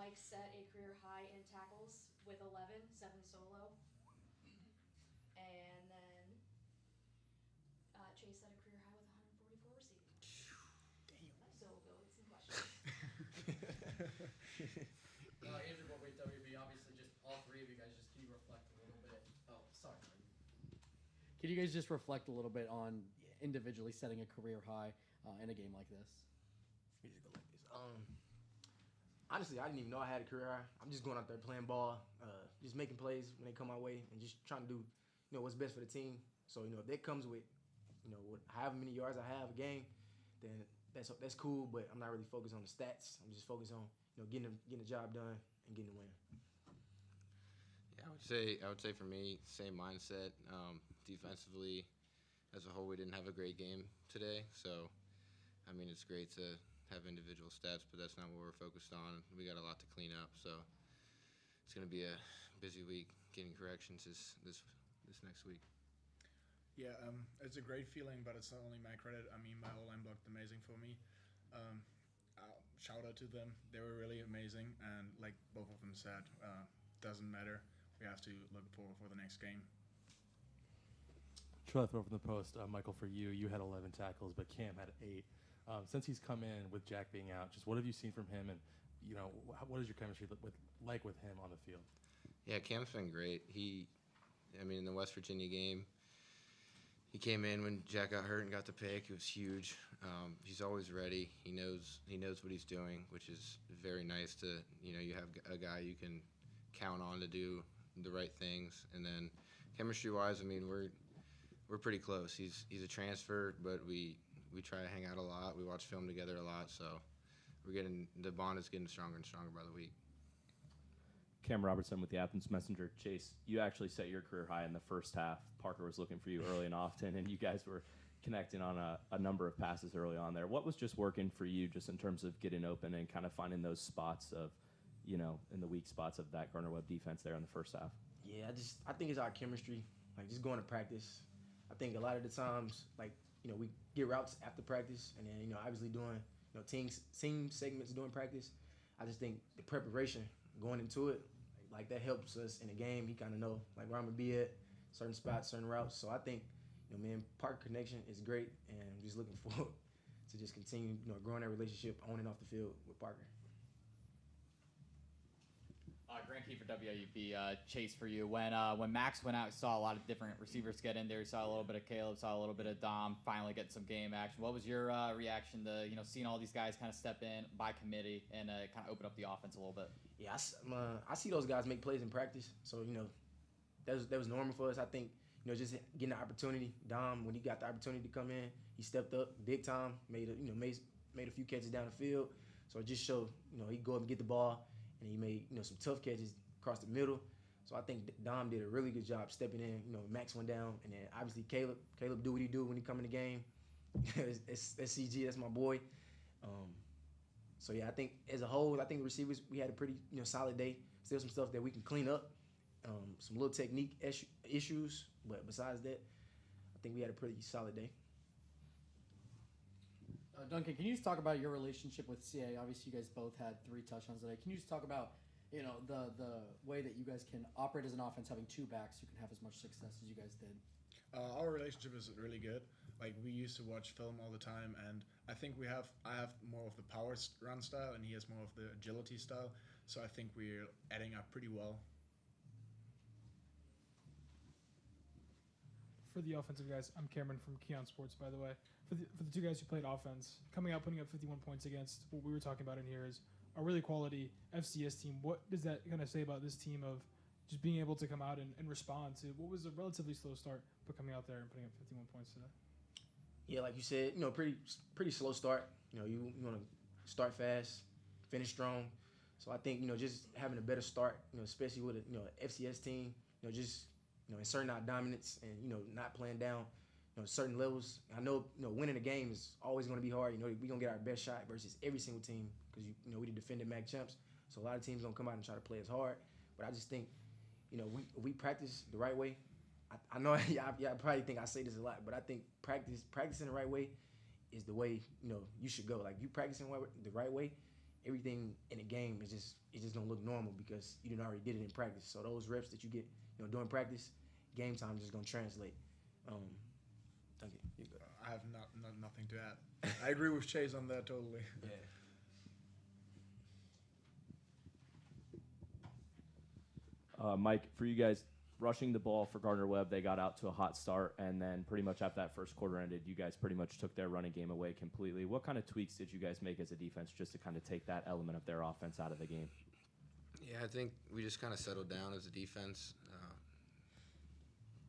Mike set a career high in tackles with 11, 7 solo. And then Chase set a career high with 144 receiving yards. Damn. So we'll go with some questions. Andrew, with WB, obviously, just all three of you guys, just can you reflect a little bit? Oh, sorry. Can you guys just reflect a little bit on individually setting a career high in a game like this? You just go like this. Honestly, I didn't even know I had a career high. I'm just going out there playing ball, just making plays when they come my way, and just trying to do, what's best for the team. So, if that comes with, with however many yards I have a game, then that's cool. But I'm not really focused on the stats. I'm just focused on, getting the job done and getting the win. Yeah, I would say for me, same mindset. Defensively, as a whole, we didn't have a great game today. So, I mean, it's great to have individual stats, but that's not what we're focused on. We got a lot to clean up, so it's going to be a busy week getting corrections this next week. Yeah, it's a great feeling, but it's not only my credit. I mean, my O-line blocked amazing for me. Shout out to them. They were really amazing, and like both of them said, doesn't matter. We have to look forward for the next game. Troy from the Post, Michael, for you, you had 11 tackles, but Cam had 8. Since he's come in with Jack being out, just what have you seen from him, and what is your chemistry like with him on the field? Yeah, Cam's been great. In the West Virginia game, he came in when Jack got hurt and got the pick. It was huge. He's always ready. He knows what he's doing, which is very nice to you have a guy you can count on to do the right things. And then chemistry-wise, I mean we're pretty close. He's a transfer, but we try to hang out a lot. We watch film together a lot, so the bond is getting stronger and stronger by the week. Cam Robertson with the Athens Messenger. Chase, you actually set your career high in the first half. Parker was looking for you early and often, and you guys were connecting on a number of passes early on there. What was just working for you just in terms of getting open and kind of finding those spots of, in the weak spots of that Gardner-Webb defense there in the first half? Yeah, I think it's our chemistry, like just going to practice. I think a lot of the times, like, we get routes after practice, and then, obviously doing, team segments during practice. I just think the preparation going into it, like that helps us in the game. He kind of know, like, where I'm going to be at, certain spots, certain routes. So I think, me and Parker connection is great, and I'm just looking forward to just continue, growing that relationship on and off the field with Parker. Grant Key for WUP. Chase, for you. When Max went out, you saw a lot of different receivers get in there. You saw a little bit of Caleb, saw a little bit of Dom, finally get some game action. What was your reaction to seeing all these guys kind of step in by committee and kind of open up the offense a little bit? Yeah, I see those guys make plays in practice, so that was normal for us. I think just getting the opportunity. Dom, when he got the opportunity to come in, he stepped up big time, made a few catches down the field. So it just showed he'd go up and get the ball. And he made some tough catches across the middle. So I think Dom did a really good job stepping in. Max went down, and then obviously Caleb do what he do when he come in the game. That's CG, that's my boy. So yeah, I think as a whole, I think the receivers, we had a pretty solid day. Still some stuff that we can clean up, some little technique issues, but besides that, I think we had a pretty solid day. Duncan, can you just talk about your relationship with CA? Obviously, you guys both had 3 touchdowns today. Can you just talk about, the way that you guys can operate as an offense, having 2 backs who can have as much success as you guys did? Our relationship is really good. Like, we used to watch film all the time, and I think I have more of the power run style, and he has more of the agility style. So I think we're adding up pretty well. For the offensive guys, I'm Cameron from Keon Sports, by the way. For the 2 guys who played offense, coming out, putting up 51 points against what we were talking about in here is a really quality FCS team. What does that kind of say about this team of just being able to come out and respond to what was a relatively slow start, but coming out there and putting up 51 points today? Yeah, like you said, pretty slow start. You want to start fast, finish strong. So I think, just having a better start, especially with a FCS team, just inserting our dominance and, not playing down, certain levels. I know, winning a game is always going to be hard. We're going to get our best shot versus every single team because, we the defending MAC champs. So a lot of teams going to come out and try to play as hard. But I just think, we practice the right way. I know y'all probably think I say this a lot, but I think practicing the right way is the way, you should go. Like, you practicing the right way, everything in the game is just it just don't look normal because you didn't already did it in practice. So those reps that you get, during practice, game time is just gonna translate. Thank you. You're good. I have nothing to add. I agree with Chase on that totally. Yeah. Mike, for you guys, rushing the ball for Gardner-Webb, they got out to a hot start, and then pretty much after that first quarter ended, you guys pretty much took their running game away completely. What kind of tweaks did you guys make as a defense just to kind of take that element of their offense out of the game? Yeah, I think we just kind of settled down as a defense.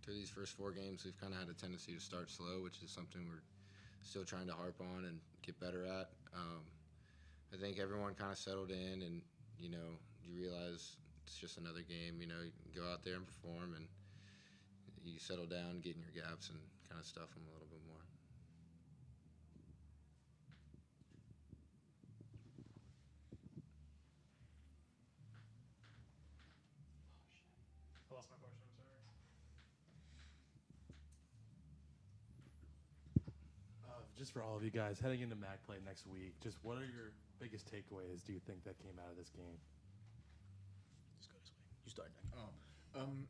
Through these first 4 games, we've kind of had a tendency to start slow, which is something we're still trying to harp on and get better at. I think everyone kind of settled in, and you realize it's just another game. You go out there and perform, and you settle down, get in your gaps, and kind of stuff them a little bit more. I lost my question. I'm sorry. Just for all of you guys, heading into MAC play next week, just what are your biggest takeaways do you think that came out of this game? Just go this way. You start, Dan.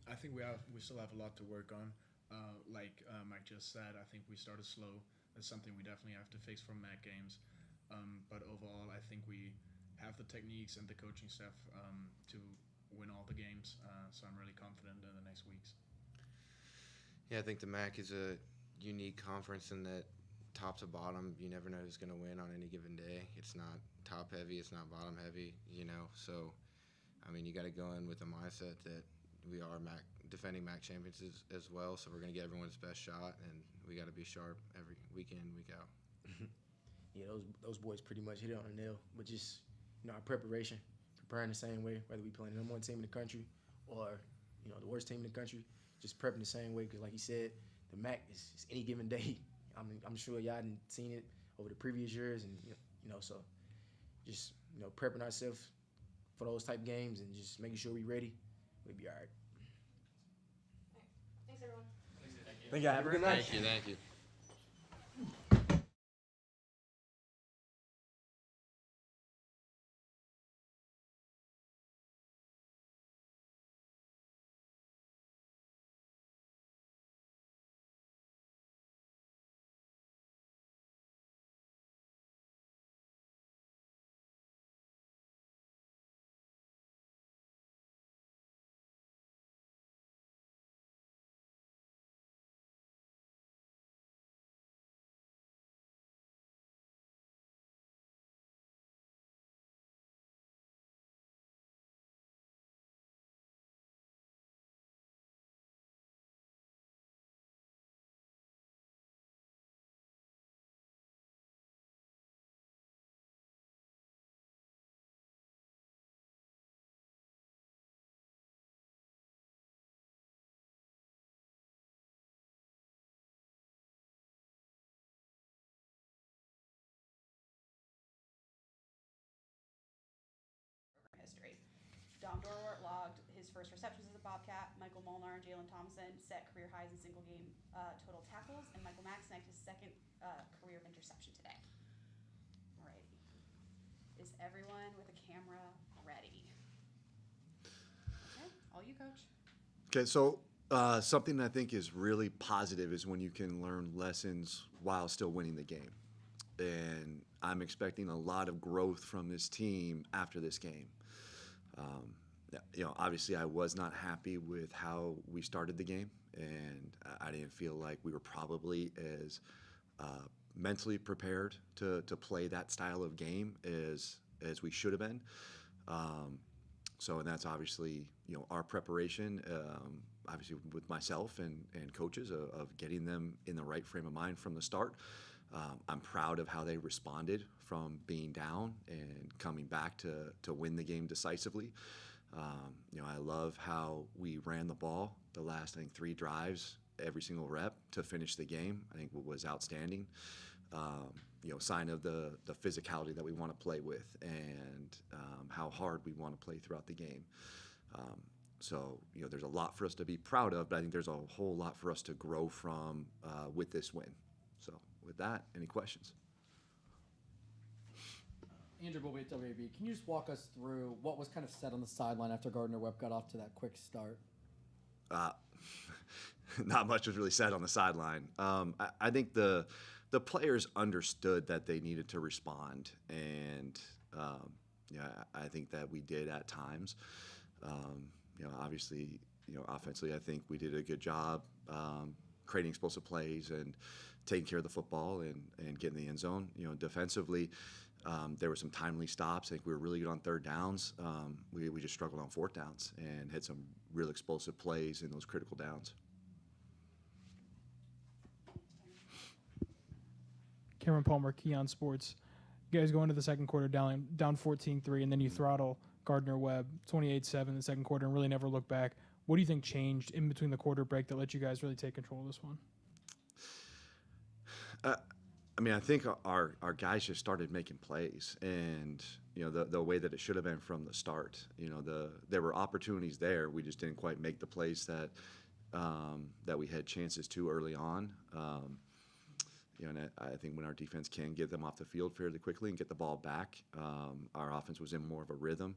I think we still have a lot to work on. Like Mike just said, I think we started slow. That's something we definitely have to fix from MAC games. But overall, I think we have the techniques and the coaching staff to win all the games. So I'm really confident in the next weeks. Yeah, I think the MAC is a unique conference in that top to bottom, you never know who's going to win on any given day. It's not top heavy, it's not bottom heavy, So, I mean, you got to go in with the mindset that we are defending MAC champions as well. So we're going to get everyone's best shot, and we got to be sharp every week in, week out. Yeah, those boys pretty much hit it on the nail. But just our preparation, preparing the same way, whether we playing the number 1 team in the country or the worst team in the country, just prepping the same way. Because like you said, the MAC is any given day. I'm sure y'all hadn't seen it over the previous years, and so just prepping ourselves for those type games and just making sure we're ready. We'll be all right. Thanks, everyone. Thank you. Have a good night. Thank you. History. Dom Dorwart logged his first receptions as a Bobcat. Michael Molnar and Jalen Thompson set career highs in single game total tackles, and Michael Mack snagged his second career interception today. Alrighty. Is everyone with a camera ready? Okay, all you, Coach. Okay, so something I think is really positive is when you can learn lessons while still winning the game. And I'm expecting a lot of growth from this team after this game. Obviously I was not happy with how we started the game, and I didn't feel like we were probably as mentally prepared to play that style of game as we should have been. And that's obviously, our preparation, obviously with myself and coaches of getting them in the right frame of mind from the start. I'm proud of how they responded from being down and coming back to win the game decisively. I love how we ran the ball the last, 3 drives, every single rep to finish the game. I think what was outstanding. Sign of the physicality that we want to play with, and how hard we want to play throughout the game. There's a lot for us to be proud of, but I think there's a whole lot for us to grow from with this win. So with that, any questions? Andrew Bobby at WAB. Can you just walk us through what was kind of said on the sideline after Gardner-Webb got off to that quick start? Not much was really said on the sideline. I think the players understood that they needed to respond, and I think that we did at times. Obviously, offensively, I think we did a good job creating explosive plays and taking care of the football and getting in the end zone. Defensively, there were some timely stops. I think we were really good on third downs. We just struggled on fourth downs and had some real explosive plays in those critical downs. Cameron Palmer, Keon Sports. You guys go into the second quarter down 14-3, and then you throttle Gardner-Webb 28-7 the second quarter and really never look back. What do you think changed in between the quarter break that let you guys really take control of this one? I think our guys just started making plays, and the way that it should have been from the start. There were opportunities there. We just didn't quite make the plays that we had chances to early on. And I think when our defense can get them off the field fairly quickly and get the ball back, our offense was in more of a rhythm,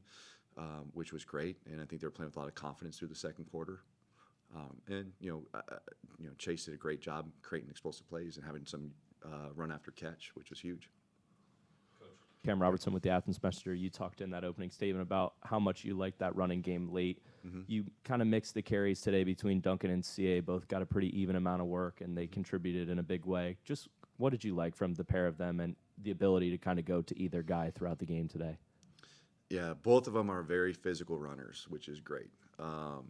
which was great. And I think they were playing with a lot of confidence through the second quarter. Chase did a great job creating explosive plays and having some run after catch, which was huge. Cam Robertson with the Athens Messenger. You talked in that opening statement about how much you liked that running game late. Mm-hmm. You kind of mixed the carries today between Duncan and CA. Both got a pretty even amount of work, and they contributed in a big way. Just what did you like from the pair of them and the ability to kind of go to either guy throughout the game today? Yeah, both of them are very physical runners, which is great. A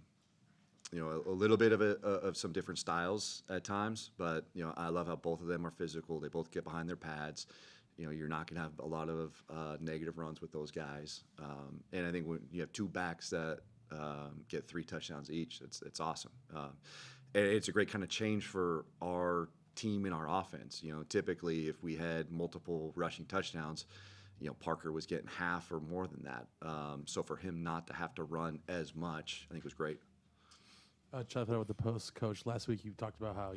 little bit of some different styles at times, but I love how both of them are physical. They both get behind their pads. You're not going to have a lot of negative runs with those guys. And I think when you have two backs that get 3 touchdowns each, it's awesome. And it's a great kind of change for our team in our offense. Typically if we had multiple rushing touchdowns, Parker was getting half or more than that. So for him not to have to run as much, I think was great. Chuck, with the Post, Coach, last week you talked about how,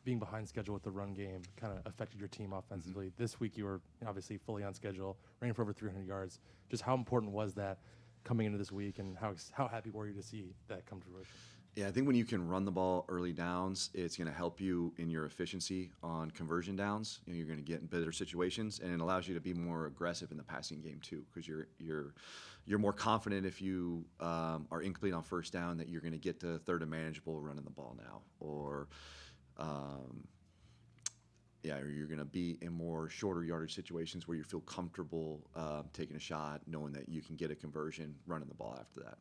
being behind schedule with the run game kind of affected your team offensively. Mm-hmm. This week you were obviously fully on schedule, ran for over 300 yards. Just how important was that coming into this week, and how happy were you to see that come to fruition? Yeah, I think when you can run the ball early downs, it's going to help you in your efficiency on conversion downs. You're going to get in better situations, and it allows you to be more aggressive in the passing game too, because you're more confident if you are incomplete on first down that you're going to get to third and manageable running the ball now, or or you're going to be in more shorter yardage situations where you feel comfortable taking a shot, knowing that you can get a conversion running the ball after that.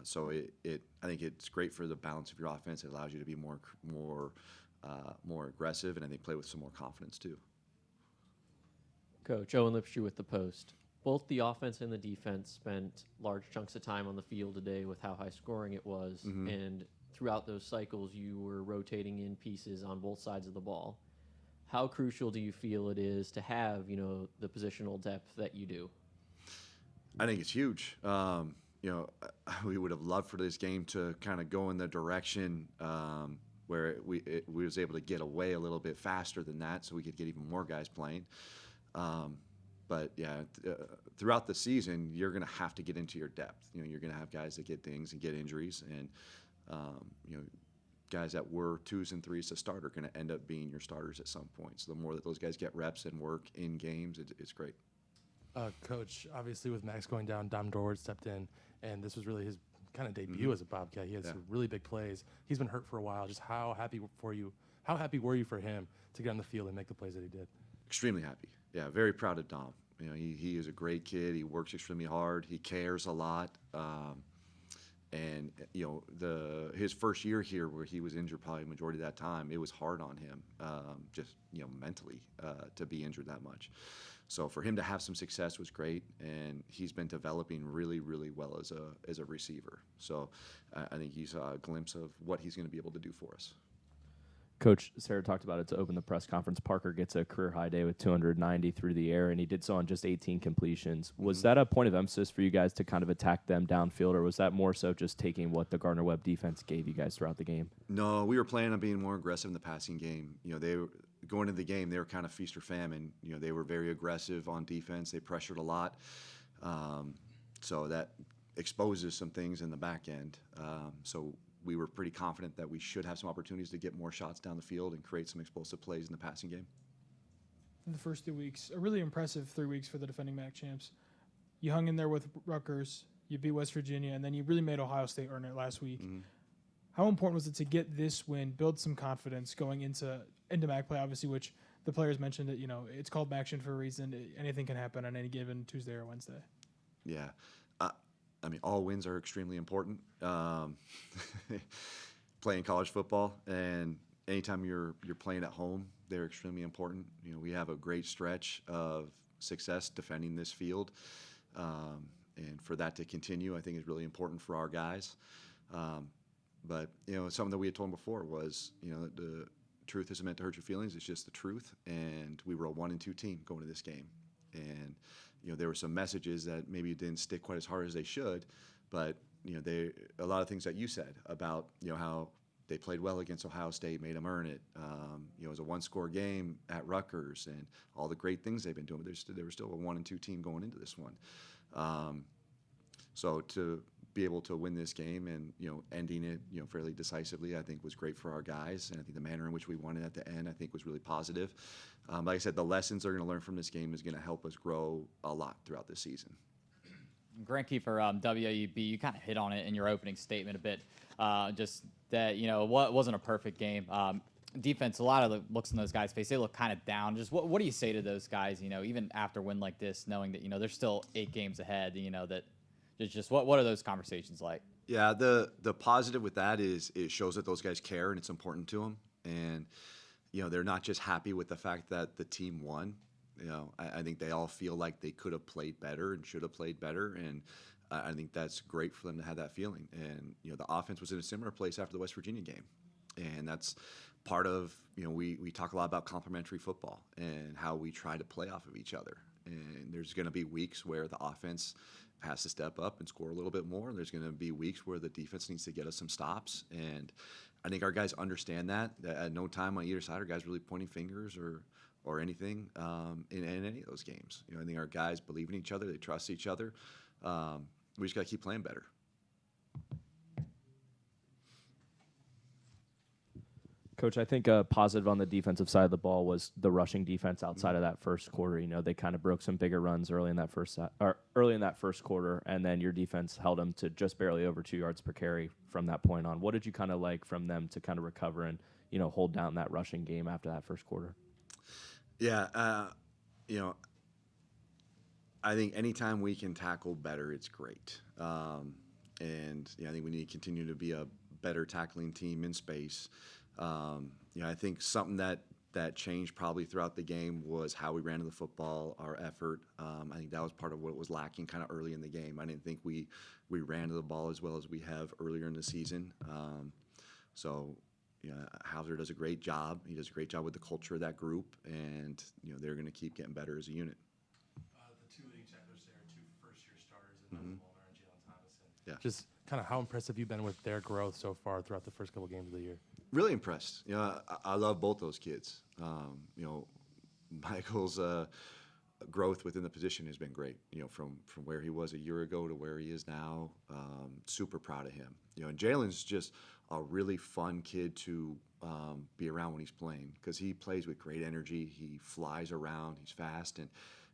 So I think it's great for the balance of your offense. It allows you to be more aggressive, and I think play with some more confidence too. Coach Owen Lipshew with the Post. Both the offense and the defense spent large chunks of time on the field today with how high scoring it was, Mm-hmm. and throughout those cycles you were rotating in pieces on both sides of the ball. How crucial do you feel it is to have, the positional depth that you do? I think it's huge. We would have loved for this game to kind of go in the direction where we was able to get away a little bit faster than that, so we could get even more guys playing. Throughout the season, you're going to have to get into your depth. You're going to have guys that get things and get injuries, and guys that were 2s and 3s to start are going to end up being your starters at some point. So the more that those guys get reps and work in games, it's great. Coach, obviously with Max going down, Dom Dorward stepped in, and this was really his kind of debut as a Bobcat. He had some really big plays. He's been hurt for a while. Just how happy were you for him to get on the field and make the plays that he did? Extremely happy. Yeah, very proud of Dom. He is a great kid. He works extremely hard. He cares a lot. And his first year here, where he was injured probably the majority of that time, it was hard on him, just mentally, to be injured that much. So for him to have some success was great, and he's been developing really, really well as a receiver. So I think you saw a glimpse of what he's going to be able to do for us. Coach, Sarah talked about it to open the press conference. Parker gets a career high day with 290 through the air, and he did so on just 18 completions. Was that a point of emphasis for you guys to kind of attack them downfield, or was that more so just taking what the Gardner-Webb defense gave you guys throughout the game? No, we were planning on being more aggressive in the passing game. going into the game, they were kind of feast or famine. You know, they were very aggressive on defense. They pressured a lot. So that exposes some things in the back end. So we were pretty confident that we should have some opportunities to get more shots down the field and create some explosive plays in the passing game. In the first 2 weeks, a really impressive 3 weeks for the defending MAC champs. You hung in there with Rutgers, you beat West Virginia, and then you really made Ohio State earn it last week. Mm-hmm. How important was it to get this win, build some confidence going into MAC play, obviously, which the players mentioned that, you know, it's called MACtion for a reason. Anything can happen on any given Tuesday or Wednesday. Yeah. I mean, all wins are extremely important. Playing college football, and anytime you're playing at home, they're extremely important. You know, we have a great stretch of success defending this field, and for that to continue, I think is really important for our guys. But you know, something that we had told them before was, you know, the truth isn't meant to hurt your feelings. It's just the truth, and we were a 1-2 team going to this game, and you know, there were some messages that maybe didn't stick quite as hard as they should, but you know, a lot of things that you said about, you know, how they played well against Ohio State, made them earn it. You know, it was a one-score game at Rutgers, and all the great things they've been doing. But they were still a 1-2 team going into this one. So to be able to win this game and, you know, ending it, you know, fairly decisively, I think was great for our guys. And I think the manner in which we won it at the end, I think was really positive. Like I said, the lessons they're going to learn from this game is going to help us grow a lot throughout this season. Grant Kiefer, WAUB, you kind of hit on it in your opening statement a bit. Just that, you know, what wasn't a perfect game. Defense, a lot of the looks in those guys' face, they look kind of down. Just what do you say to those guys, you know, even after a win like this, knowing that, you know, there's still 8 games ahead, you know, that just what are those conversations like? Yeah, the positive with that is it shows that those guys care and it's important to them. And, you know, they're not just happy with the fact that the team won. You know, I think they all feel like they could have played better and should have played better. And I think that's great for them to have that feeling. And, you know, the offense was in a similar place after the West Virginia game. And that's part of, you know, we talk a lot about complementary football and how we try to play off of each other. And there's going to be weeks where the offense has to step up and score a little bit more. There's going to be weeks where the defense needs to get us some stops. And I think our guys understand that at no time on either side are guys really pointing fingers or anything in any of those games. You know, I think our guys believe in each other. They trust each other. We just got to keep playing better. Coach, I think a positive on the defensive side of the ball was the rushing defense outside of that first quarter. You know, they kind of broke some bigger runs early in that first quarter, and then your defense held them to just barely over 2 yards per carry from that point on. What did you kind of like from them to kind of recover and, you know, hold down that rushing game after that first quarter? Yeah, you know, I think anytime we can tackle better, it's great. And you know, I think we need to continue to be a better tackling team in space. You know, I think something that changed probably throughout the game was how we ran to the football, our effort. I think that was part of what was lacking kind of early in the game. I didn't think we ran to the ball as well as we have earlier in the season. So, you know, Hauser does a great job. He does a great job with the culture of that group, and you know, they're going to keep getting better as a unit. The 2 league champions there, 2 first-year starters, and Michael Molnar and Jalen Thomason. Yeah. Just kind of how impressed have you been with their growth so far throughout the first couple games of the year? Really impressed. You know, I love both those kids. You know, Michael's growth within the position has been great. You know, from where he was a year ago to where he is now. Super proud of him. You know, and Jalen's just a really fun kid to be around when he's playing because he plays with great energy. He flies around. He's fast. And,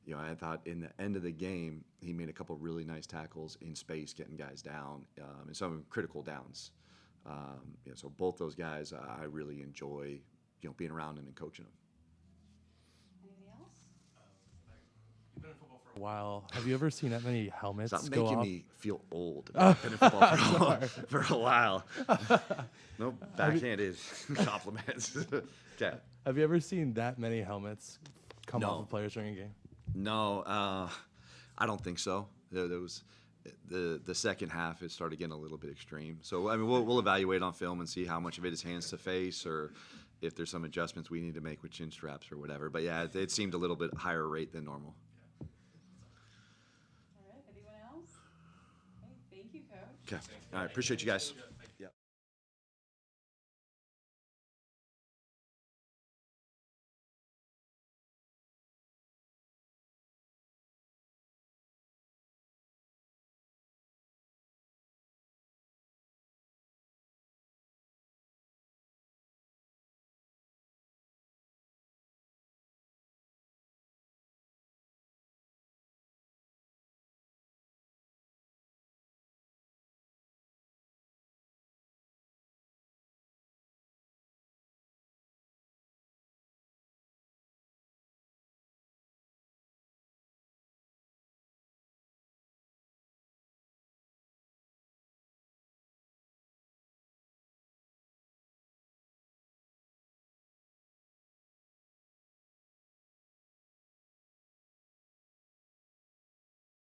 you know, I thought in the end of the game, he made a couple really nice tackles in space, getting guys down, and some critical downs. You know, so both those guys, I really enjoy, you know, being around them and coaching them. Anything else? You've been in football for a while. Have you ever seen that many helmets Stop go making off? me feel old. I've been in football for a while. No backhanded compliments. Okay. Have you ever seen that many helmets come No. off of players during a game? No, I don't think so. There was the second half. It started getting a little bit extreme. So I mean, we'll evaluate on film and see how much of it is hands to face, or if there's some adjustments we need to make with chin straps or whatever. But yeah, it seemed a little bit higher rate than normal. All right. Anyone else? Okay, thank you, Coach. Okay. All right. Appreciate you guys.